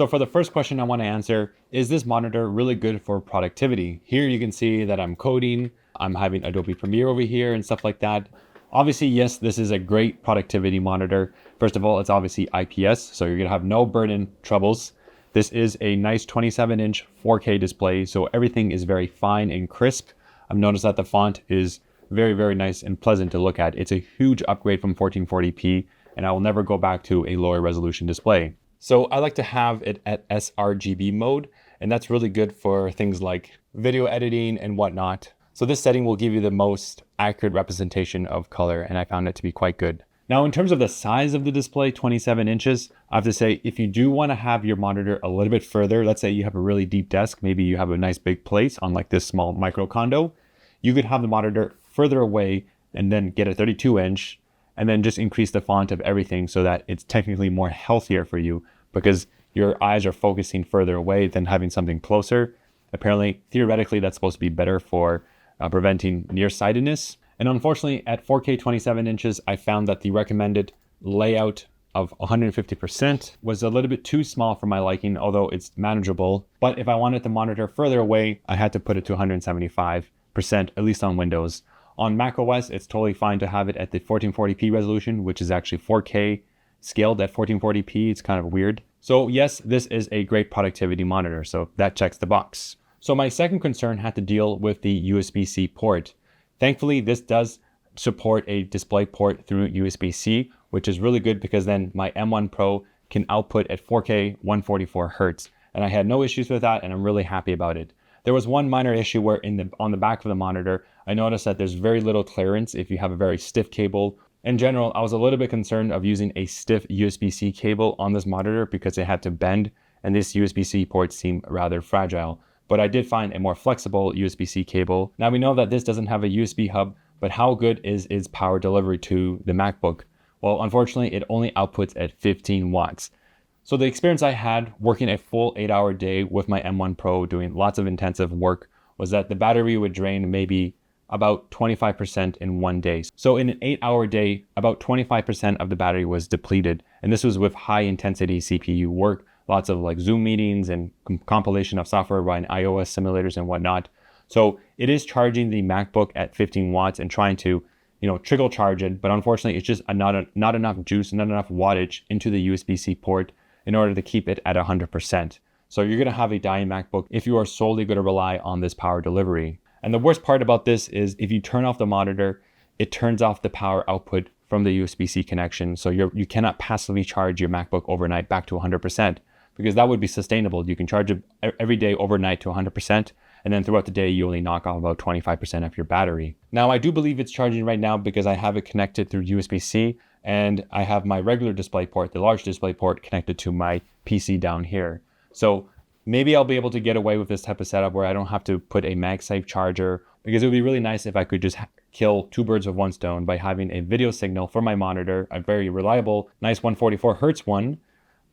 So for the first question I want to answer, is this monitor really good for productivity? Here you can see that I'm coding, I'm having Adobe Premiere over here and stuff like that. Obviously, yes, this is a great productivity monitor. First of all, it's obviously IPS, so you're gonna have no burn-in troubles. This is a nice 27-inch 4K display, so everything is very fine and crisp. I've noticed that the font is very, very nice and pleasant to look at. It's a huge upgrade from 1440p, and I will never go back to a lower resolution display. So I like to have it at sRGB mode, and that's really good for things like video editing and whatnot. So this setting will give you the most accurate representation of color, and I found it to be quite good. Now, in terms of the size of the display, 27 inches, I have to say, if you do want to have your monitor a little bit further, let's say you have a really deep desk, maybe you have a nice big place on like this small micro condo, you could have the monitor further away and then get a 32-inch and then just increase the font of everything so that it's technically more healthier for you because your eyes are focusing further away than having something closer. Apparently, theoretically, that's supposed to be better for preventing nearsightedness. And unfortunately, at 4K 27 inches, I found that the recommended layout of 150% was a little bit too small for my liking, although it's manageable. But if I wanted the monitor further away, I had to put it to 175%, at least on Windows. On macOS, it's totally fine to have it at the 1440p resolution, which is actually 4K scaled at 1440p. It's kind of weird. So yes, this is a great productivity monitor, so that checks the box. So my second concern had to deal with the USB-C port. Thankfully, this does support a display port through USB-C, which is really good because then my M1 Pro can output at 4K 144 Hertz. And I had no issues with that, and I'm really happy about it. There was one minor issue where on the back of the monitor, I noticed that there's very little clearance if you have a very stiff cable. In general, I was a little bit concerned of using a stiff USB-C cable on this monitor because it had to bend, and this USB-C port seemed rather fragile. But I did find a more flexible USB-C cable. Now we know that this doesn't have a USB hub, but how good is its power delivery to the MacBook? Well, unfortunately, it only outputs at 15 watts. So the experience I had working a full 8-hour day with my M1 Pro doing lots of intensive work was that the battery would drain maybe about 25% in one day. So in an 8-hour day, about 25% of the battery was depleted. And this was with high intensity CPU work, lots of like Zoom meetings and compilation of software running iOS simulators and whatnot. So it is charging the MacBook at 15 watts and trying to, trickle charge it. But unfortunately, it's just not enough juice, not enough wattage into the USB-C port in order to keep it at 100%. So you're gonna have a dying MacBook if you are solely gonna rely on this power delivery. And the worst part about this is if you turn off the monitor, it turns off the power output from the USB-C connection. So you cannot passively charge your MacBook overnight back to 100%. Because that would be sustainable. You can charge it every day overnight to 100%, and then throughout the day, you only knock off about 25% of your battery. Now, I do believe it's charging right now because I have it connected through USB-C, and I have my regular display port, the large display port, connected to my PC down here. So maybe I'll be able to get away with this type of setup where I don't have to put a MagSafe charger, because it would be really nice if I could just kill two birds with one stone by having a video signal for my monitor, a very reliable, nice 144 Hertz one,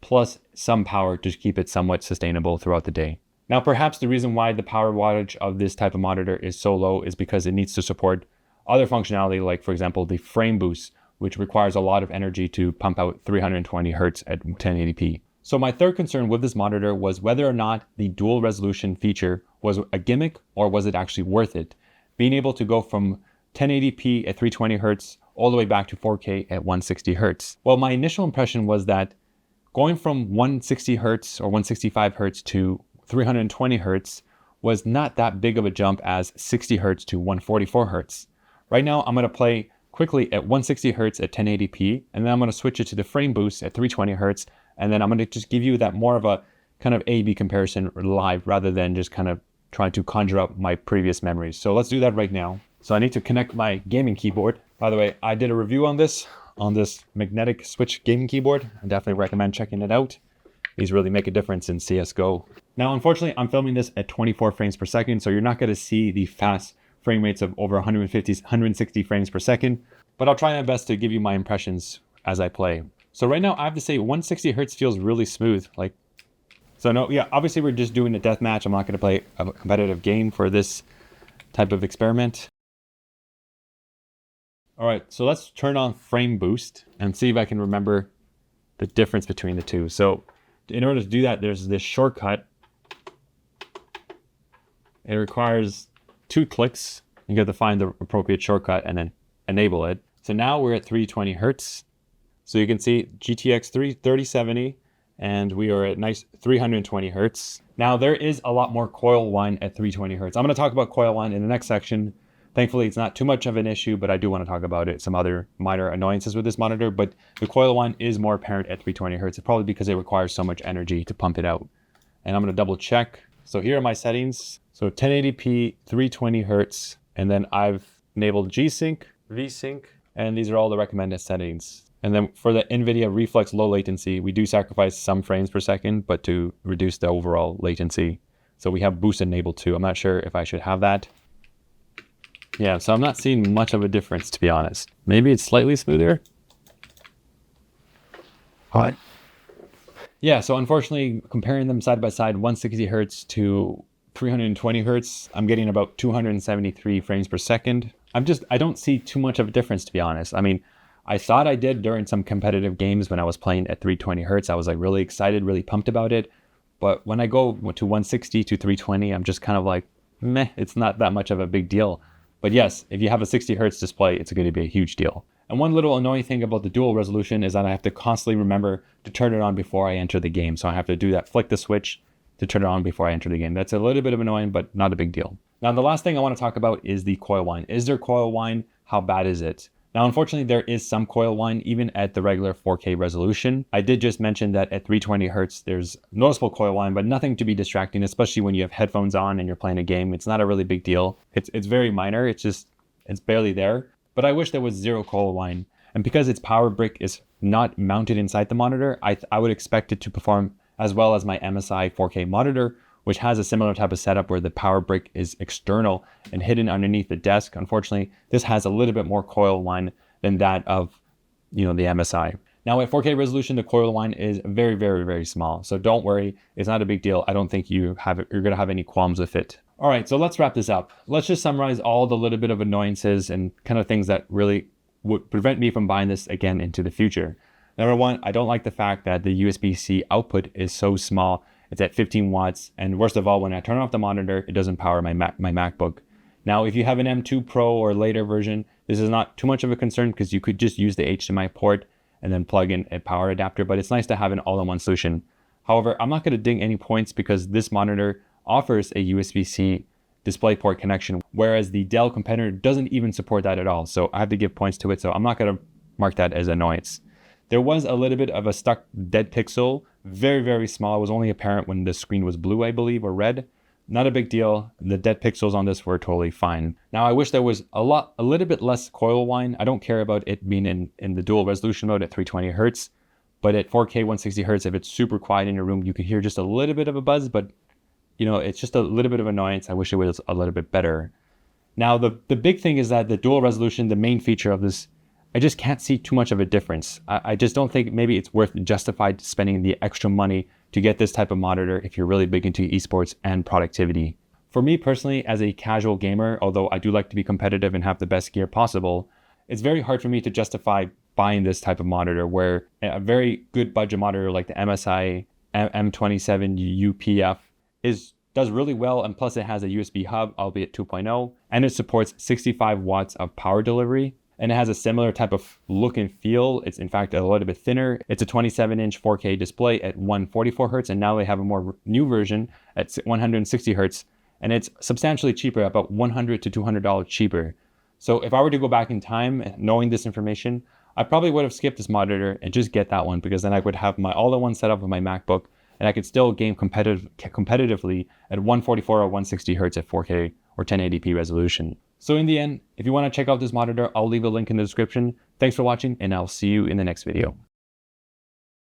plus some power to keep it somewhat sustainable throughout the day. Now, perhaps the reason why the power wattage of this type of monitor is so low is because it needs to support other functionality, like for example, the frame boost, which requires a lot of energy to pump out 320 Hertz at 1080p. So my third concern with this monitor was whether or not the dual resolution feature was a gimmick or was it actually worth it? Being able to go from 1080p at 320 Hertz all the way back to 4K at 160 Hertz. Well, my initial impression was that going from 160 Hertz or 165 Hertz to 320 Hertz was not that big of a jump as 60 Hertz to 144 Hertz. Right now, I'm gonna play quickly at 160 Hertz at 1080p, and then I'm gonna switch it to the frame boost at 320 Hertz, and then I'm gonna just give you that more of a kind of A-B comparison live rather than just kind of trying to conjure up my previous memories. So let's do that right now. So I need to connect my gaming keyboard. By the way, I did a review on this magnetic switch gaming keyboard. I definitely recommend checking it out. These really make a difference in CSGO. Now, unfortunately, I'm filming this at 24 frames per second, so you're not gonna see the fast frame rates of over 160 frames per second, but I'll try my best to give you my impressions as I play. So right now, I have to say 160 Hertz feels really smooth. Obviously we're just doing a death match. I'm not gonna play a competitive game for this type of experiment. All right, so let's turn on frame boost and see if I can remember the difference between the two. So in order to do that, there's this shortcut. It requires 2 clicks. You have to find the appropriate shortcut and then enable it. So now we're at 320 Hertz. So you can see GTX 3070, and we are at nice 320 Hertz. Now there is a lot more coil whine at 320 Hertz. I'm going to talk about coil whine in the next section. Thankfully, it's not too much of an issue, but I do want to talk about it. Some other minor annoyances with this monitor, but the coil whine is more apparent at 320 Hertz, probably because it requires so much energy to pump it out. And I'm going to double check. So here are my settings. So 1080p, 320 Hertz, and then I've enabled G-Sync, V-Sync, and these are all the recommended settings. And then for the NVIDIA Reflex low latency, we do sacrifice some frames per second, but to reduce the overall latency. So we have boost enabled too. I'm not sure if I should have that. Yeah, so I'm not seeing much of a difference, to be honest. Maybe it's slightly smoother. What? Yeah, so unfortunately, comparing them side by side, 160 Hertz to 320 Hertz, I'm getting about 273 frames per second. I don't see too much of a difference, to be honest. I mean, I thought I did during some competitive games when I was playing at 320 Hertz. I was like really excited, really pumped about it. But when I go to 160 to 320, I'm just kind of like, meh, it's not that much of a big deal. But yes, if you have a 60 Hertz display, it's going to be a huge deal. And one little annoying thing about the dual resolution is that I have to constantly remember to turn it on before I enter the game. So I have to do that, flick the switch to turn it on before I enter the game. That's a little bit of annoying, but not a big deal. Now, the last thing I want to talk about is the coil whine. Is there coil whine? How bad is it? Now, unfortunately, there is some coil whine even at the regular 4K resolution. I did just mention that at 320 Hertz, there's noticeable coil whine, but nothing to be distracting, especially when you have headphones on and you're playing a game. It's not a really big deal. It's very minor. It's barely there. But I wish there was zero coil whine. And because its power brick is not mounted inside the monitor, I would expect it to perform as well as my MSI 4K monitor, which has a similar type of setup where the power brick is external and hidden underneath the desk. Unfortunately, this has a little bit more coil whine than that of, the MSI. Now at 4K resolution, the coil whine is very, very, very small. So don't worry, it's not a big deal. I don't think you're gonna have any qualms with it. All right, so let's wrap this up. Let's just summarize all the little bit of annoyances and kind of things that really would prevent me from buying this again into the future. Number one, I don't like the fact that the USB-C output is so small. It's at 15 watts. And worst of all, when I turn off the monitor, it doesn't power my MacBook. Now, if you have an M2 Pro or later version, this is not too much of a concern because you could just use the HDMI port and then plug in a power adapter, but it's nice to have an all-in-one solution. However, I'm not going to ding any points because this monitor offers a USB-C DisplayPort connection, whereas the Dell competitor doesn't even support that at all. So I have to give points to it. So I'm not going to mark that as annoyance. There was a little bit of a stuck dead pixel, very, very small. It was only apparent when the screen was blue, I believe, or red. Not a big deal. The dead pixels on this were totally fine. Now, I wish there was a little bit less coil whine. I don't care about it being in the dual resolution mode at 320 Hertz, but at 4K 160 Hertz, if it's super quiet in your room, you can hear just a little bit of a buzz, but it's just a little bit of annoyance. I wish it was a little bit better. Now, the big thing is that the dual resolution, the main feature of this, I just can't see too much of a difference. I just don't think maybe it's worth justified spending the extra money to get this type of monitor if you're really big into esports and productivity. For me personally, as a casual gamer, although I do like to be competitive and have the best gear possible, it's very hard for me to justify buying this type of monitor where a very good budget monitor like the MSI M27UPF does really well, and plus it has a USB hub, albeit 2.0, and it supports 65 watts of power delivery. And it has a similar type of look and feel. It's in fact a little bit thinner. It's a 27-inch 4K display at 144 Hertz, and now they have a more new version at 160 Hertz, and it's substantially cheaper, about $100 to $200 cheaper. So if I were to go back in time, knowing this information, I probably would have skipped this monitor and just get that one, because then I would have my all-in-one setup of my MacBook, and I could still game competitively at 144 or 160 Hertz at 4K or 1080p resolution. So in the end, if you want to check out this monitor, I'll leave a link in the description. Thanks for watching, and I'll see you in the next video.